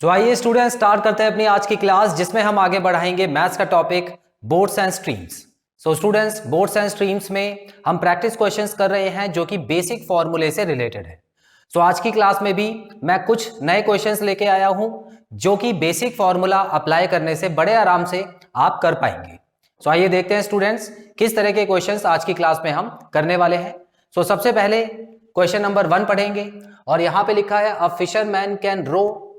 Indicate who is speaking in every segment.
Speaker 1: तो आइए student start करते हैं अपनी आज की क्लास, जिसमें हम आगे बढ़ाएंगे मैथ्स का topic boards and streams. So students, boards and streams में हम प्रैक्टिस क्वेश्चंस कर रहे हैं जो कि बेसिक फॉर्मूले से रिलेटेड है। सो आज की क्लास में भी मैं कुछ नए क्वेश्चंस लेके आया हूं जो कि बेसिक फॉर्मूला अप्लाई करने से बड़े आराम से आप कर पाएंगे। सो आइए देखते हैं स्टूडेंट्स किस तरह के क्वेश्चंस आज की क्लास में हम करने वाले हैं। सो सबसे पहले क्वेश्चन नंबर 1 पढ़ेंगे और यहां पे लिखा है a fisherman can row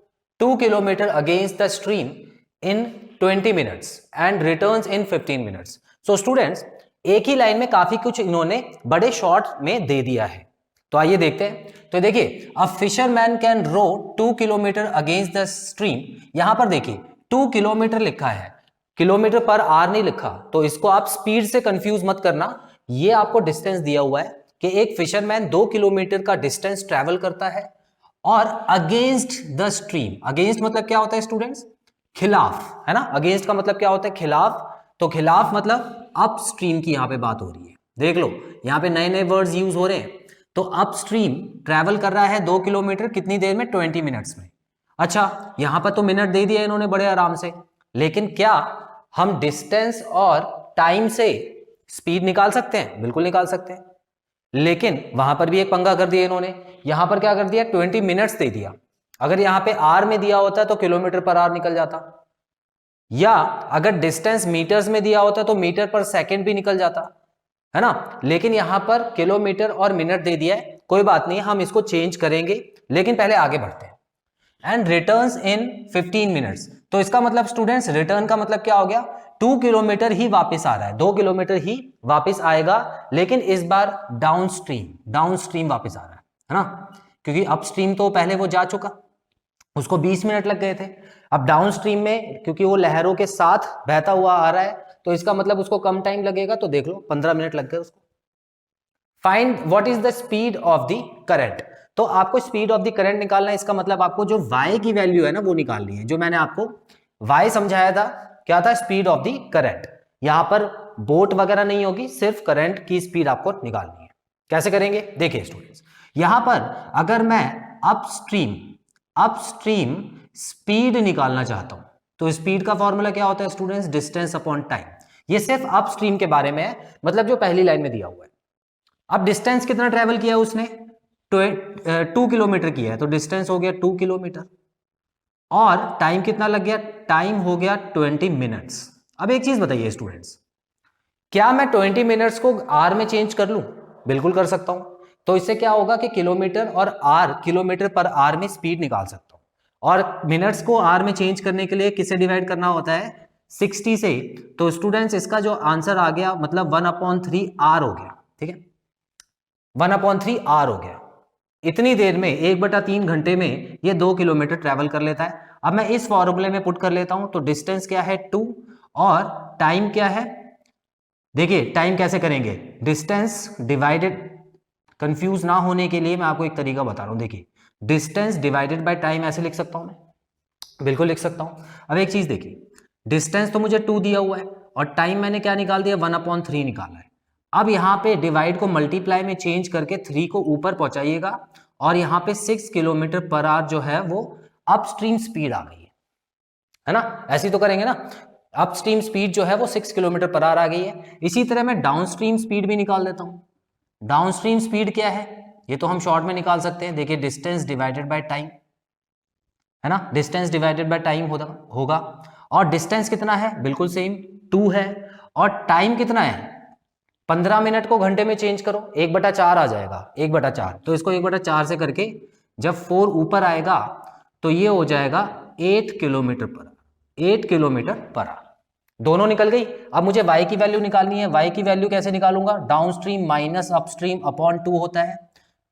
Speaker 1: 2 kilometre against the stream in 20 minutes and returns in 15 minutes. So students, एक ही लाइन में काफी कुछ इन्होंने बड़े शॉर्ट में दे दिया है, तो आइए देखते हैं। तो देखिए, a fisherman can row 2 kilometre against the stream. यहां पर देखिए 2 किलोमीटर लिखा है, किलोमीटर पर आवर नहीं लिखा, तो इसको आप स्पीड से कंफ्यूज मत करना। ये आपको डिस्टेंस दिया हुआ है कि एक फिशरमैन 2 किलोमीटर का डिस्टेंस ट्रेवल करता है और अगेंस्ट द स्ट्रीम। अगेंस्ट मतलब क्या होता है स्टूडेंट्स? खिलाफ, है ना। अगेंस्ट का मतलब क्या होता है? खिलाफ। तो खिलाफ मतलब अप स्ट्रीम की यहां पे बात हो रही है। देख लो, यहां पे नए नए वर्ड्स यूज हो रहे हैं। तो अप स्ट्रीम ट्रेवल कर रहा है 2 किलोमीटर कितनी देर में? 20 मिनट्स में। अच्छा, यहां पर तो मिनट दे दिया इन्होंने बड़े आराम से, लेकिन क्या हम डिस्टेंस और टाइम से स्पीड निकाल सकते हैं? बिल्कुल निकाल सकते हैं, लेकिन वहां पर भी एक पंगा कर दिया इन्होंने। यहां पर क्या कर दिया? 20 मिनट्स दे दिया। अगर यहां पे आर में दिया होता तो किलोमीटर पर आवर निकल जाता, या अगर डिस्टेंस मीटर्स में दिया होता तो मीटर पर सेकंड भी निकल जाता, है ना। लेकिन यहां पर किलोमीटर और मिनट दे दिया है। कोई बात नहीं, हम इसको चेंज करेंगे, लेकिन पहले आगे बढ़ते हैं। And returns in 15 minutes. तो इसका मतलब स्टूडेंट्स, रिटर्न का मतलब क्या हो गया? 2 किलोमीटर ही वापस आ रहा है, 2 किलोमीटर ही वापस आएगा, लेकिन इस बार डाउन स्ट्रीम वापस आ रहा है ना। क्योंकि अप स्ट्रीम तो पहले वो जा चुका, उसको 20 मिनट लग गए थे। अब डाउन स्ट्रीम में क्योंकि वो लहरों के साथ बहता हुआ आ रहा है, तो इसका मतलब उसको कम टाइम लगेगा। तो देख लो 15 मिनट लग गए उसको। Find what is the speed of the current. तो आपको स्पीड ऑफ द करंट निकालना है। इसका मतलब आपको जो y की वैल्यू है ना वो निकालनी है। जो मैंने आपको y समझाया था, क्या था? Speed of the current. यहां पर बोट वगैरह नहीं होगी, सिर्फ करंट की स्पीड आपको निकालनी है। कैसे करेंगे? देखिए स्टूडेंट्स, यहां पर अगर मैं अपस्ट्रीम स्पीड निकालना चाहता हूं, तो स्पीड का फॉर्मूला क्या होता है स्टूडेंट्स? Distance upon time. ये सिर्फ अपस्ट्रीम के बारे में है, मतलब जो पहली लाइन में दिया हुआ है। अब डिस्टेंस कितना ट्रेवल किया उसने? 2 किलोमीटर किया है, तो डिस्टेंस हो गया 2 किलोमीटर। और टाइम कितना लग गया? टाइम हो गया 20 मिनट्स। अब एक चीज बताइए स्टूडेंट्स, क्या मैं 20 मिनट्स को आर में चेंज कर लूं? बिल्कुल कर सकता हूं। तो इससे क्या होगा कि किलोमीटर और आर, किलोमीटर पर आर में स्पीड निकाल सकता हूं। और मिनट्स को आर में चेंज करने के लिए किससे डिवाइड करना होता है? 60 से। तो स्टूडेंट्स, इसका जो आंसर आ गया मतलब 1/3 आर हो गया। ठीक है, 1/3 आर हो गया। इतनी देर में 1/3 घंटे में ये 2 किलोमीटर ट्रेवल कर लेता है। अब मैं इस फॉर्मूले में पुट कर लेता हूं, तो डिस्टेंस क्या है? 2, और टाइम क्या है? देखिए टाइम कैसे करेंगे? डिस्टेंस डिवाइडेड, कंफ्यूज ना होने के लिए मैं आपको एक तरीका बता रहा हूं। देखिए, डिस्टेंस डिवाइडेड बाय टाइम ऐसे लिख सकता हूं मैं, बिल्कुल लिख सकता हूं। अब एक चीज देखिए, डिस्टेंस तो मुझे 2 दिया हुआ है और टाइम मैंने क्या निकाल दिया? 1/3 निकाला है। अब यहाँ पे डिवाइड को मल्टीप्लाई में चेंज करके 3 को ऊपर पहुंचाइएगा, और यहाँ पे 6 किलोमीटर पर आवर जो है वो अपस्ट्रीम स्पीड आ गई है ना। ऐसे तो करेंगे ना। अपस्ट्रीम स्पीड जो है वो 6 किलोमीटर पर आवर आ गई है। इसी तरह मैं डाउनस्ट्रीम स्पीड भी निकाल देता हूं। डाउनस्ट्रीम स्पीड क्या है? ये तो हम शॉर्ट में निकाल सकते हैं। देखिए, डिस्टेंस डिवाइडेड बाय टाइम, है ना। डिस्टेंस डिवाइडेड बाय टाइम होगा। और डिस्टेंस कितना है? बिल्कुल सेम, 2 है। और टाइम कितना है? 15 मिनट को घंटे में चेंज करो, 1/4 आ जाएगा, 1/4। तो इसको 1/4 से करके जब 4 ऊपर आएगा तो ये हो जाएगा 8 किलोमीटर पर, 8 किलोमीटर पर आवर। दोनों निकल गई। अब मुझे y की वैल्यू निकालनी है। y की वैल्यू कैसे निकालूंगा? डाउनस्ट्रीम माइनस अपस्ट्रीम अपॉन 2 होता है,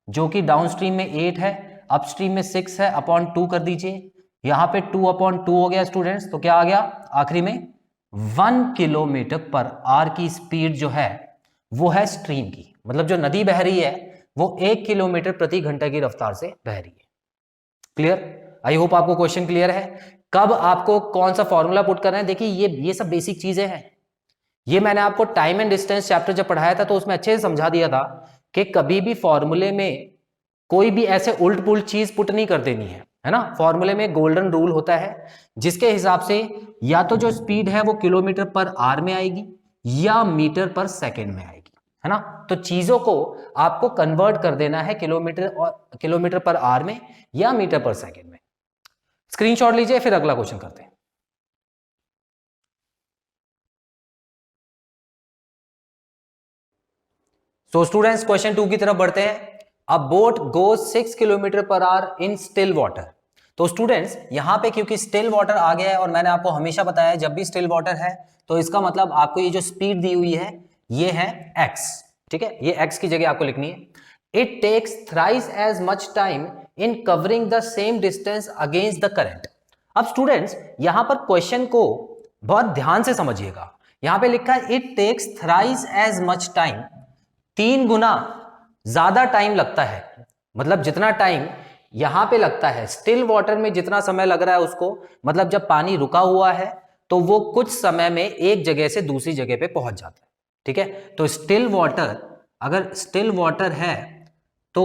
Speaker 1: जो कि डाउनस्ट्रीम में 8 है, अपस्ट्रीम में 6 है, अपॉन 2 कर दीजिए। यहां पे 2/2 हो गया स्टूडेंट्स। तो क्या आ गया आखिरी में? 1 किलोमीटर पर आवर की स्पीड जो है वो है स्ट्रीम की, मतलब जो नदी बह रही है वो 1 किलोमीटर प्रति घंटा की रफ्तार से बह रही है। क्लियर? आई होप आपको क्वेश्चन क्लियर है। कब आपको कौन सा फॉर्मूला पुट करना है? देखिए, ये सब बेसिक चीजें हैं। ये मैंने आपको टाइम एंड डिस्टेंस चैप्टर जब पढ़ाया था तो उसमें अच्छे से समझा दिया था कि कभी भी फॉर्मूले में कोई भी ऐसे उल्ट पुल्ट चीज पुट नहीं कर देनी है। है ना। फॉर्मूले में गोल्डन रूल होता है जिसके हिसाब से या तो जो स्पीड है वो किलोमीटर पर आवर में आएगी या मीटर पर सेकेंड में आएगी, है ना। तो चीजों को आपको कन्वर्ट कर देना है किलोमीटर पर आवर में या मीटर पर सेकेंड में। स्क्रीनशॉट लीजिए, फिर अगला क्वेश्चन करते हैं। सो स्टूडेंट्स, क्वेश्चन 2 की तरफ बढ़ते हैं। अ boat goes 6 kilometre per hour in still water. तो स्टूडेंट्स यहां पे क्योंकि स्टिल वाटर आ गया है, और मैंने आपको हमेशा बताया जब भी स्टिल वाटर है तो इसका मतलब आपको ये जो स्पीड दी हुई है ये है x, ठीक है, ये x की जगह आपको लिखनी है। It takes thrice as much time in covering the same distance against the current. अब स्टूडेंट्स यहां पर क्वेश्चन को बहुत ध्यान से समझिएगा। यहां पे लिखा है it takes thrice as much time, 3 गुना ज्यादा टाइम लगता है। मतलब जितना टाइम यहां पे लगता है स्टिल वाटर में, जितना समय लग रहा है उसको, मतलब जब पानी रुका हुआ है तो वो कुछ समय में एक जगह से दूसरी जगह पे पहुंच जाता है, ठीक है। तो स्टिल वाटर, अगर स्टिल वाटर है तो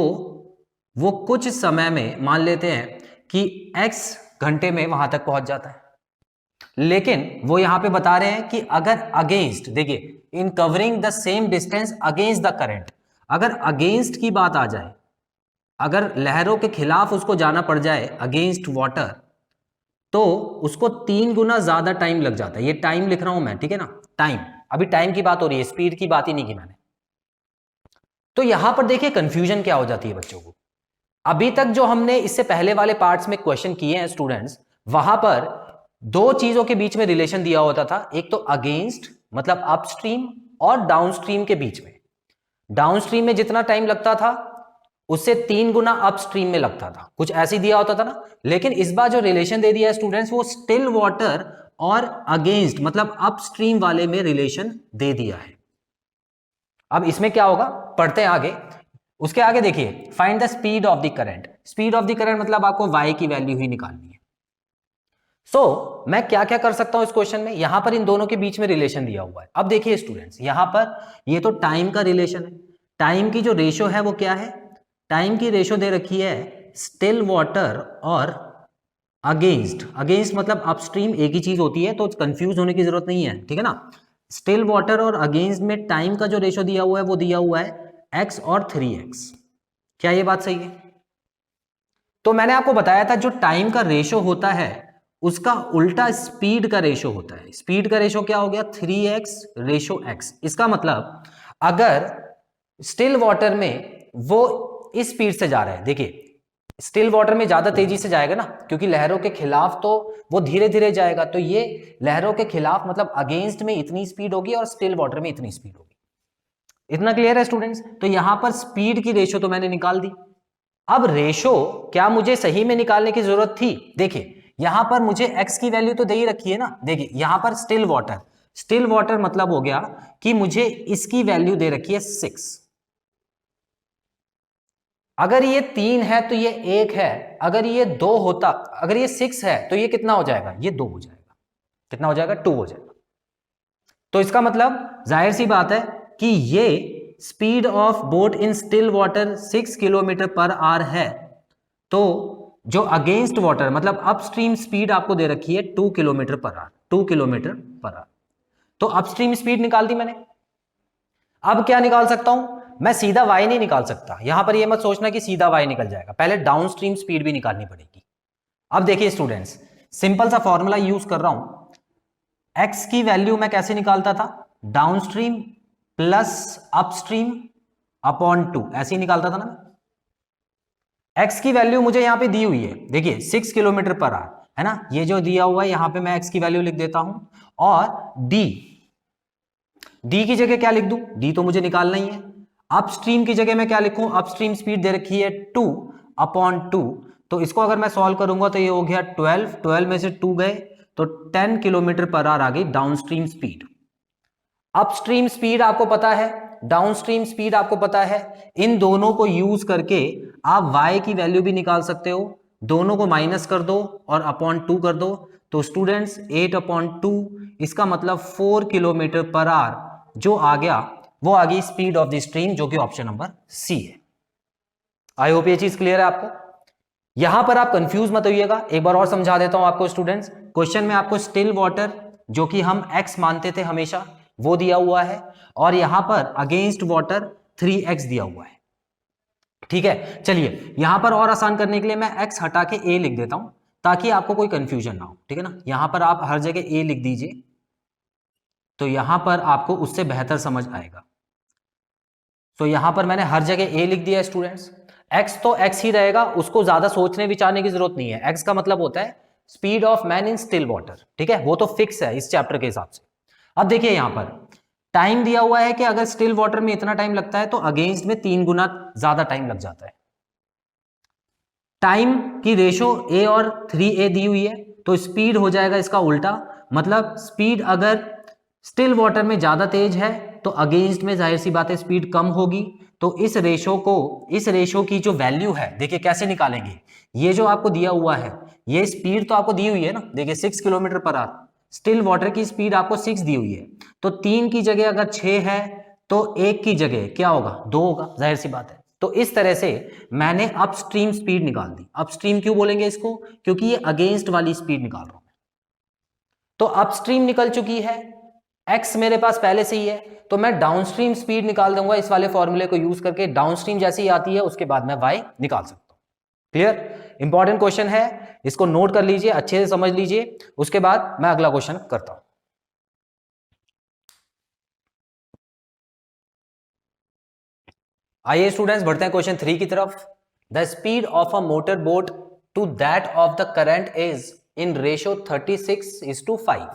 Speaker 1: वो कुछ समय में, मान लेते हैं कि x घंटे में वहां तक पहुंच जाता है। लेकिन वो यहां पे बता रहे हैं कि अगर अगेंस्ट, देखिए, इन covering the same distance against the current, अगर अगेंस्ट की बात आ जाए, अगर लहरों के खिलाफ उसको जाना पड़ जाए अगेंस्ट वाटर, तो उसको 3 गुना ज्यादा टाइम लग जाता है। ये टाइम लिख रहा हूं मैं, ठीक है ना, टाइम, अभी टाइम की बात हो रही है, स्पीड की बात ही नहीं की मैंने। तो यहां पर देखिए कंफ्यूजन क्या हो जाती है बच्चों को। अभी तक जो हमने इससे पहले वाले पार्ट्स में क्वेश्चन किए हैं स्टूडेंट्स, वहां पर 2 चीजों के बीच में रिलेशन दिया होता था, एक तो अगेंस्ट मतलब अपस्ट्रीम और डाउनस्ट्रीम के बीच में। डाउनस्ट्रीम में जितना टाइम लगता था उससे 3 गुना अपस्ट्रीम में लगता था, कुछ ऐसे दिया होता था ना। लेकिन इस बार जो रिलेशन दे दिया है स्टूडेंट्स, वो स्टिल वाटर और अगेंस्ट मतलब अपस्ट्रीम वाले में रिलेशन दे दिया है। अब इसमें क्या होगा, पढ़ते हैं आगे। उसके आगे देखिए, find the speed of the current. Speed of the current मतलब आपको y की वैल्यू ही निकालनी है। मैं क्या क्या कर सकता हूं इस क्वेश्चन में, यहां पर इन दोनों के बीच में रिलेशन दिया हुआ है। अब देखिए स्टूडेंट्स, यहां पर ये तो टाइम का रिलेशन है। टाइम की जो रेशो है वो क्या है, टाइम की रेशो दे रखी है स्टिल वाटर और अगेंस्ट। अगेंस्ट मतलब अपस्ट्रीम एक ही चीज होती है, तो कंफ्यूज होने की जरूरत नहीं है, ठीक है ना। स्टिल वाटर और अगेंस्ट में टाइम का जो रेशो दिया हुआ है वो दिया हुआ है x और 3x। क्या ये बात सही है? तो मैंने आपको बताया था जो टाइम का रेशो होता है उसका उल्टा स्पीड का रेशो होता है। स्पीड का रेशो क्या हो गया, 3x रेशो x। इसका मतलब अगर स्टिल वाटर में वो इस स्पीड से जा रहा है, देखिए स्टिल वाटर में ज्यादा तेजी से जाएगा ना, क्योंकि लहरों के खिलाफ तो वो धीरे धीरे जाएगा, तो ये लहरों के खिलाफ मतलब अगेंस्ट में इतनी स्पीड होगी और स्टिल वाटर में इतनी स्पीड होगी। इतना क्लियर है स्टूडेंट्स? तो यहां पर स्पीड की रेशो तो मैंने निकाल दी। अब रेशो क्या मुझे सही में निकालने की जरूरत थी? देखिए यहां पर मुझे x की वैल्यू तो दे ही रखी है ना। देखिए यहां पर स्टिल वाटर मतलब हो गया कि मुझे इसकी वैल्यू दे रखी है 6। अगर ये 3 है तो ये 1 है, अगर ये 2 होता, अगर ये 6 है तो ये कितना हो जाएगा, ये 2 हो जाएगा। कितना हो जाएगा, 2 हो जाएगा। तो इसका मतलब जाहिर सी बात है कि ये speed of boat in still water 6 kilometre per hour है। तो जो अगेंस्ट वाटर मतलब अपस्ट्रीम स्पीड आपको दे रखी है 2 kilometre per hour, 2 kilometre per hour. तो अपस्ट्रीम स्पीड निकाल दी मैंने। अब क्या निकाल सकता हूं मैं, सीधा y नहीं निकाल सकता। यहां पर ये मत सोचना कि सीधा y निकल जाएगा, पहले डाउनस्ट्रीम स्पीड भी निकालनी पड़ेगी। अब देखिए स्टूडेंट्स, सिंपल सा फॉर्मूला यूज कर रहा हूं। x की वैल्यू मैं कैसे निकालता था, डाउनस्ट्रीम प्लस अपस्ट्रीम अपॉन 2, ऐसे ही निकालता था ना। x की वैल्यू मुझे यहां पे दी हुई है, देखिए 6 किलोमीटर पर आवर है ना, ये जो दिया हुआ है यहां पे मैं x की वैल्यू लिख देता हूं। और d की जगह क्या लिख दूं, d तो मुझे निकालना ही है। अपस्ट्रीम की जगह मैं क्या लिखूं, अपस्ट्रीम स्पीड दे रखी है 2 अपॉन 2, तो इसको अगर मैं सॉल्व करूंगा तो ये हो गया 12 में से 2 गए तो 10 किलोमीटर पर आवर आ गई डाउनस्ट्रीम स्पीड। अपस्ट्रीम स्पीड आपको पता है, डाउनस्ट्रीम स्पीड आपको पता है, इन दोनों को यूज करके आप y की वैल्यू भी निकाल सकते हो। दोनों को माइनस कर दो और अपॉन 2 कर दो, तो स्टूडेंट्स 8 अपॉन 2, इसका मतलब 4 किलोमीटर पर आवर जो आ गया वो आ गई स्पीड ऑफ द स्ट्रीम, जो कि ऑप्शन नंबर सी है। आई होप ये चीज क्लियर है आपको। यहां पर आप कंफ्यूज मत होइएगा, एक बार और समझा देता हूं आपको स्टूडेंट्स। क्वेश्चन में आपको स्टिल वाटर जो कि हम x मानते थे हमेशा वो दिया हुआ है, और यहां पर अगेंस्ट वाटर 3x दिया हुआ है। ठीक है, चलिए यहां पर और आसान करने के लिए मैं x हटा के a लिख देता हूं ताकि आपको कोई कंफ्यूजन ना हो। ठीक है ना, यहां पर आप हर जगह a लिख दीजिए तो यहां पर आपको उससे बेहतर समझ आएगा। तो यहां पर मैंने हर जगह a लिख दिया स्टूडेंट्स। x तो x ही रहेगा, उसको ज्यादा सोचने विचारने की जरूरत नहीं है। x का मतलब होता है speed of man in still water. ठीक है, वो तो फिक्स है इस चैप्टर के हिसाब से। अब देखिए यहां पर टाइम दिया हुआ है कि अगर स्टिल वाटर में इतना टाइम लगता है तो अगेंस्ट में 3 गुना ज्यादा टाइम लग जाता है। टाइम की रेशो a और 3a दी हुई है तो स्पीड हो जाएगा इसका उल्टा। मतलब स्पीड अगर स्टिल वाटर में ज्यादा तेज है तो अगेंस्ट में जाहिर सी बात है स्पीड कम होगी। तो इस रेशो की जो वैल्यू है देखिए कैसे निकालेंगे। ये जो आपको दिया हुआ है ये स्पीड तो आपको दी हुई है ना, देखिए 6 kilometre per hour. Still water की स्पीड आपको 6 दी हुई है, तो 3 की जगह अगर 6 है तो 1 की जगह क्या होगा, 2 होगा, जाहिर सी बात है। तो इस तरह से मैंने अपस्ट्रीम स्पीड निकाल दी। अपस्ट्रीम क्यों बोलेंगे इसको, क्योंकि ये अगेंस्ट वाली स्पीड निकाल रहा हूं। तो अपस्ट्रीम निकल चुकी है, x मेरे पास पहले से ही है, तो मैं डाउनस्ट्रीम स्पीड निकाल दूंगा इस वाले फॉर्मूले को यूज करके। डाउनस्ट्रीम जैसी ही आती है उसके बाद मैं y निकाल सकता हूं। क्लियर, इंपॉर्टेंट क्वेश्चन है, इसको नोट कर लीजिए, अच्छे से समझ लीजिए, उसके बाद मैं अगला क्वेश्चन करता हूं। आइए स्टूडेंट्स बढ़ते हैं क्वेश्चन 3 की तरफ। The speed of a motor boat to that of the current is in ratio 36:5।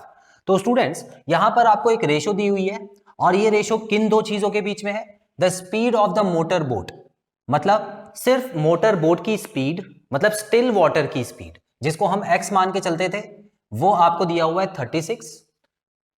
Speaker 1: तो स्टूडेंट्स यहां पर आपको एक रेशो दी हुई है और ये रेशो किन दो चीजों के बीच में है। The speed of the motor boat मतलब सिर्फ मोटर बोट की स्पीड, मतलब स्टिल वाटर की स्पीड जिसको हम x मान के चलते थे, वो आपको दिया हुआ है 36।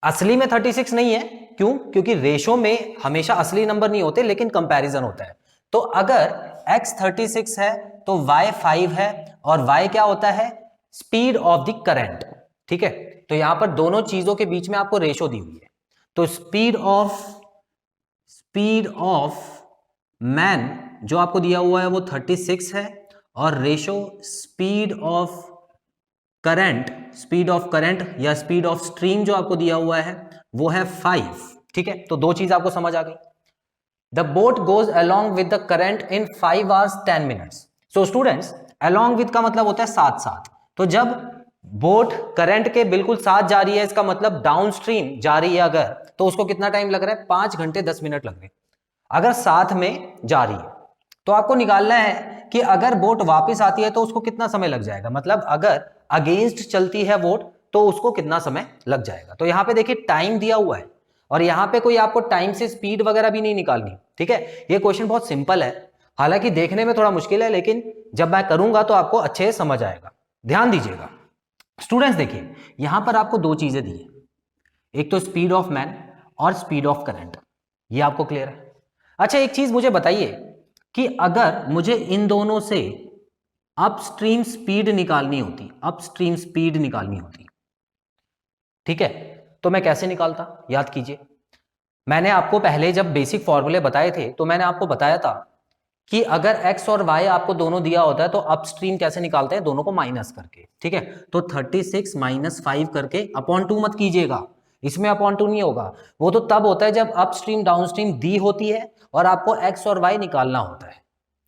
Speaker 1: असली में 36 नहीं है, क्यों, क्योंकि रेशो में हमेशा असली नंबर नहीं होते लेकिन कंपैरिजन होता है। तो अगर x 36 है तो y 5 है, और y क्या होता है, स्पीड ऑफ द करंट। ठीक है, तो यहां पर दोनों चीजों के बीच में आपको रेशो दी हुई है। तो स्पीड ऑफ मैन जो आपको दिया हुआ है वो 36 है, और रेशो स्पीड ऑफ करंट या स्पीड ऑफ स्ट्रीम जो आपको दिया हुआ है वो है 5। ठीक है, तो दो चीज आपको समझ आ गई। The boat goes along with the current in 5 hours 10 minutes। So students along with का मतलब होता है साथ साथ। तो जब बोट करंट के बिल्कुल साथ जा रही है इसका मतलब डाउन स्ट्रीम जा रही है अगर, तो उसको कितना टाइम लग रहा है, 5 घंटे 10 मिनट लग रहे हैं अगर साथ में जा रही है। तो आपको निकालना है कि अगर बोट वापस आती है तो उसको कितना समय लग जाएगा, मतलब अगर अगेंस्ट चलती है बोट तो उसको कितना समय लग जाएगा। तो यहां पे देखिए टाइम दिया हुआ है और यहां पे कोई आपको टाइम से स्पीड वगैरह भी नहीं निकालनी। ठीक है, ये क्वेश्चन बहुत सिंपल है, हालांकि देखने में थोड़ा मुश्किल है, लेकिन जब मैं करूंगा तो आपको अच्छे से समझ आएगा। ध्यान दीजिएगा स्टूडेंट्स, देखिए यहां पर आपको दो चीजें दी है, एक तो स्पीड ऑफ मैन और स्पीड ऑफ करंट, ये आपको क्लियर है। अच्छा एक चीज मुझे बताइए कि अगर मुझे इन दोनों से अपस्ट्रीम स्पीड निकालनी होती, ठीक है, तो मैं कैसे निकालता, याद कीजिए। मैंने आपको पहले जब बेसिक फॉर्मूले बताए थे तो मैंने आपको बताया था कि अगर x और y आपको दोनों दिया होता है तो अपस्ट्रीम कैसे निकालते हैं, दोनों को माइनस करके। ठीक है, तो 36 माइनस 5 करके, अपॉन 2 मत कीजिएगा, इसमें अपॉन 2 नहीं होगा, वो तो तब होता है जब अपस्ट्रीम डाउनस्ट्रीम दी होती है और आपको x और y निकालना होता है।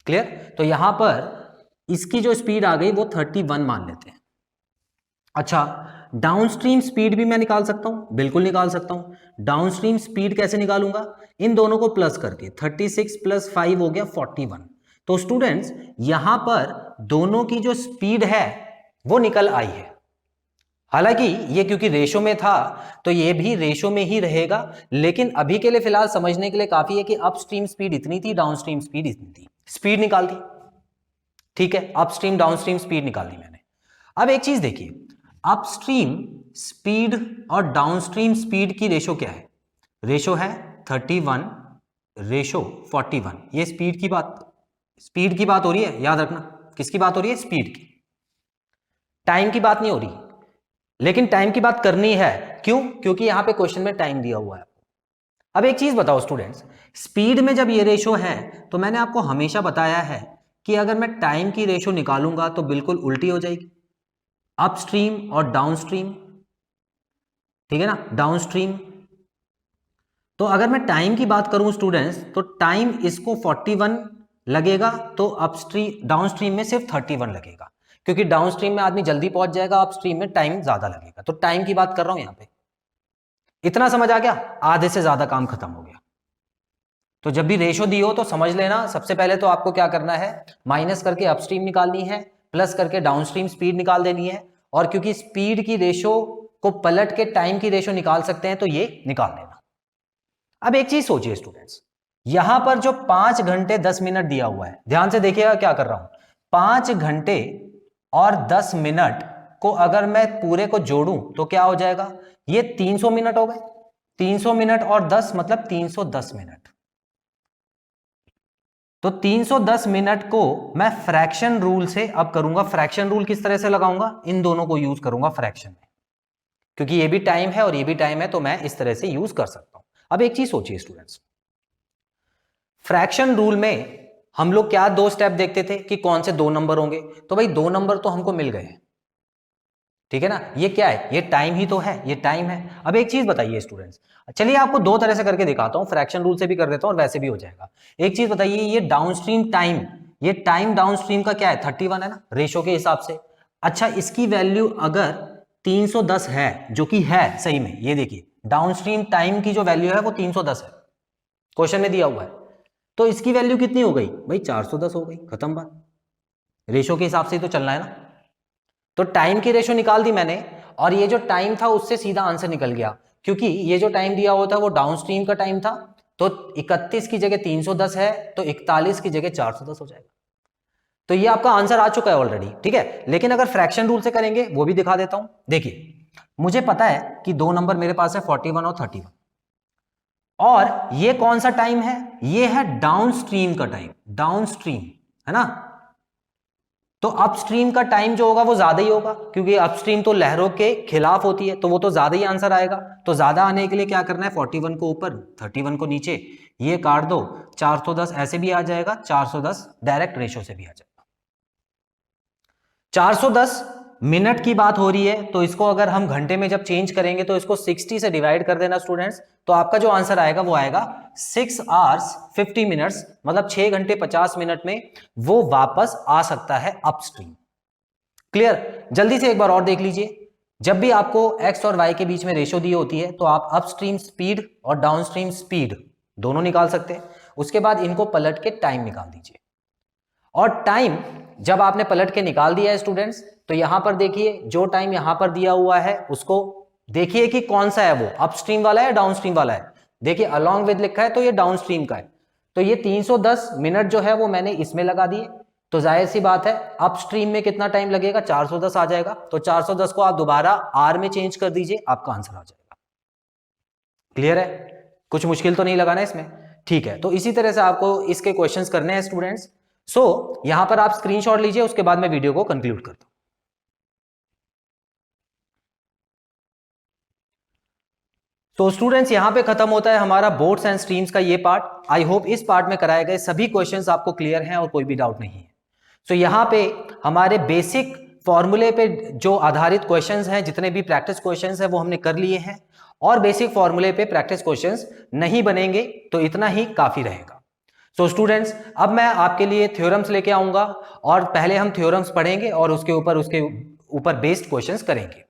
Speaker 1: क्लियर, तो यहां पर इसकी जो स्पीड आ गई वो 31 मान लेते हैं। अच्छा डाउनस्ट्रीम स्पीड भी मैं निकाल सकता हूं, बिल्कुल निकाल सकता हूं। डाउनस्ट्रीम स्पीड कैसे निकालूंगा, इन दोनों को प्लस करके, 36 + 5 हो गया 41। तो स्टूडेंट्स यहां पर दोनों की जो स्पीड है वो निकल आई है। हालांकि ये क्योंकि रेशो में था तो ये भी रेशो में ही रहेगा, लेकिन अभी के लिए फिलहाल समझने के लिए काफी है कि अपस्ट्रीम स्पीड इतनी थी, डाउनस्ट्रीम स्पीड इतनी थी, स्पीड निकाल दी। ठीक है, अपस्ट्रीम डाउनस्ट्रीम स्पीड निकाल दी मैंने। अब एक चीज देखिए, अपस्ट्रीम स्पीड और डाउनस्ट्रीम स्पीड की रेशो क्या है, रेशो है 31:41। ये स्पीड की बात हो रही है, याद रखना किसकी बात हो रही है, स्पीड की, टाइम की बात नहीं हो रही, लेकिन टाइम की बात करनी है, क्यों, क्योंकि यहां पे क्वेश्चन में टाइम दिया हुआ है। अब एक चीज बताओ स्टूडेंट्स, स्पीड में जब ये रेशो है तो मैंने आपको हमेशा बताया है कि अगर मैं टाइम की रेशो निकालूंगा तो बिल्कुल उल्टी हो जाएगी, अपस्ट्रीम और डाउनस्ट्रीम, ठीक है ना, डाउनस्ट्रीम। तो अगर मैं टाइम की बात करूं स्टूडेंट्स, तो टाइम इसको 41 लगेगा, तो अपस्ट्रीम डाउनस्ट्रीम में सिर्फ 31 लगेगा, क्योंकि डाउनस्ट्रीम में आदमी जल्दी पहुंच जाएगा, अपस्ट्रीम में टाइम ज्यादा लगेगा। तो टाइम की बात कर रहा हूं यहां पे। इतना समझ आ गया? आधे से ज्यादा काम खत्म हो गया। तो जब भी रेशो दी हो तो समझ लेना, सबसे पहले तो आपको क्या करना है, माइनस करके अपस्ट्रीम निकालनी है, प्लस करके डाउनस्ट्रीम स्पीड निकाल देनी है। और क्योंकि स्पीड की रेशो को पलट के टाइम की रेशो निकाल सकते हैं, तो ये निकाल लेना। अब एक चीज सोचिए स्टूडेंट्स, यहां पर जो 5 घंटे 10 मिनट दिया हुआ है, ध्यान से देखिएगा क्या कर रहा हूं। 5 घंटे और 10 मिनट को अगर मैं पूरे को जोड़ूं तो क्या हो जाएगा, ये 300 मिनट हो गए। 300 मिनट और 10 मतलब 310 मिनट। तो 310 मिनट को मैं फ्रैक्शन रूल से अब करूंगा। फ्रैक्शन रूल किस तरह से लगाऊंगा, इन दोनों को यूज करूंगा फ्रैक्शन में, क्योंकि ये भी टाइम है और ये भी टाइम है, तो मैं इस तरह से यूज कर सकता हूं। अब एक चीज सोचिए स्टूडेंट्स, फ्रैक्शन रूल में हम लोग क्या 2 स्टेप देखते थे कि कौन से 2 नंबर होंगे। तो भाई 2 नंबर तो हमको मिल गए, ठीक है ना। ये क्या है, ये टाइम ही तो है, ये टाइम है। अब एक चीज बताइए स्टूडेंट्स, चलिए आपको 2 तरह से करके दिखाता हूं, फ्रैक्शन रूल से भी कर देता हूं और वैसे भी हो जाएगा। एक चीज बताइए, ये डाउनस्ट्रीम टाइम, ये टाइम डाउनस्ट्रीम का क्या है, 31 है ना, रेशो के हिसाब से। अच्छा, इसकी वैल्यू अगर 310 है, जो कि है सही में, ये देखिए डाउनस्ट्रीम टाइम की जो वैल्यू है वो 310 है, क्वेश्चन में दिया हुआ है। तो इसकी वैल्यू कितनी हो गई भाई, 410 हो गई, खत्म बात। रेशो के हिसाब से ही तो चलना है ना। तो टाइम की रेशो निकाल दी मैंने, और ये जो टाइम था उससे सीधा आंसर निकल गया, क्योंकि ये जो टाइम दिया हुआ था वो डाउनस्ट्रीम का टाइम था। तो 31 की जगह 310 है, तो 41 की जगह 410 हो जाएगा। तो ये आपका आंसर आ चुका है ऑलरेडी, ठीक है। लेकिन अगर फ्रैक्शन रूल से करेंगे वो भी दिखा देता हूं। देखिए, मुझे पता है कि 2 नंबर मेरे पास है 41 और 31, और ये कौन सा टाइम है, ये है डाउनस्ट्रीम का टाइम, डाउनस्ट्रीम है ना। तो अपस्ट्रीम का टाइम जो होगा वो ज्यादा ही होगा, क्योंकि अपस्ट्रीम तो लहरों के खिलाफ होती है, तो वो तो ज्यादा ही आंसर आएगा। तो ज्यादा आने के लिए क्या करना है, 41 को ऊपर 31 को नीचे, ये काट दो, 410 ऐसे भी आ जाएगा, 410 डायरेक्ट रेशो से भी आ जाएगा। 410 मिनट की बात हो रही है, तो इसको अगर हम घंटे में जब चेंज करेंगे तो इसको 60 से डिवाइड कर देना स्टूडेंट्स, तो आपका जो आंसर आएगा वो आएगा 6 hours 50 minutes, मतलब 6 घंटे 50 मिनट में वो वापस आ सकता है अपस्ट्रीम। क्लियर? जल्दी से एक बार और देख लीजिए, जब भी आपको x और y के बीच में रेशो दी होती है, तो आप अपस्ट्रीम स्पीड और डाउनस्ट्रीम स्पीड दोनों निकाल सकते हैं। उसके बाद इनको पलट के टाइम निकाल दीजिए, और टाइम जब आपने पलट के निकाल दिया है स्टूडेंट्स, तो यहां पर देखिए जो टाइम यहां पर दिया हुआ है उसको देखिए कि कौन सा है, वो अपस्ट्रीम वाला है डाउनस्ट्रीम वाला है। देखिए अलोंग विद लिखा है, तो ये डाउनस्ट्रीम का है। तो ये 310 मिनट जो है वो मैंने इसमें लगा दिए, तो जाहिर सी बात है अपस्ट्रीम में कितना टाइम लगेगा, 410 आ जाएगा। तो 410 को आप दोबारा आर में चेंज कर दीजिए, आपका आंसर आ जाएगा। क्लियर है? कुछ मुश्किल तो नहीं लगाना इसमें, ठीक है। तो इसी तरह से आपको इसके क्वेश्चंस करने हैं स्टूडेंट्स। सो यहां पर आप स्क्रीनशॉट लीजिए, उसके बाद मैं वीडियो को कंक्लूड करता हूं। तो स्टूडेंट्स यहां पे खत्म होता है हमारा बोर्ड्स एंड स्ट्रीम्स का ये पार्ट। आई होप इस पार्ट में कराए गए सभी क्वेश्चंस आपको क्लियर हैं और कोई भी डाउट नहीं है। सो यहां पे हमारे बेसिक फॉर्मूले पे जो आधारित क्वेश्चंस हैं, जितने भी प्रैक्टिस क्वेश्चंस हैं वो हमने कर लिए हैं, और बेसिक फॉर्मूले पे प्रैक्टिस क्वेश्चंस नहीं बनेंगे, तो इतना ही काफी रहेगा। सो स्टूडेंट्स, अब मैं आपके लिए थ्योरम्स लेके आऊंगा, और पहले हम थ्योरम्स पढ़ेंगे और उसके ऊपर बेस्ड क्वेश्चंस करेंगे।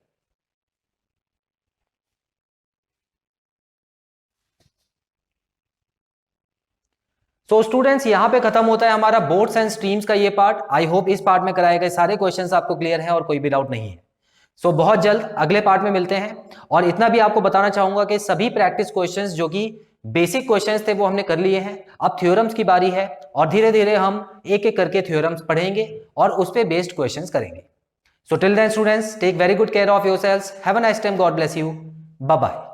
Speaker 1: तो स्टूडेंट्स यहां पे खत्म होता है हमारा बोर्ड्स एंड स्ट्रीम्स का ये पार्ट। आई होप इस पार्ट में कराए गए सारे क्वेश्चंस आपको क्लियर हैं और कोई भी डाउट नहीं है। सो बहुत जल्द अगले पार्ट में मिलते हैं। और इतना भी आपको बताना चाहूंगा कि सभी प्रैक्टिस क्वेश्चंस जो कि बेसिक क्वेश्चंस थे वो हमने कर लिए हैं। अब थ्योरम्स की बारी है, और धीरे धीरे हम एक एक करके थ्योरम्स पढ़ेंगे और उस पर बेस्ड क्वेश्चंस करेंगे। So till then students, take very good care of yourselves, have a nice time, God bless you, bye bye.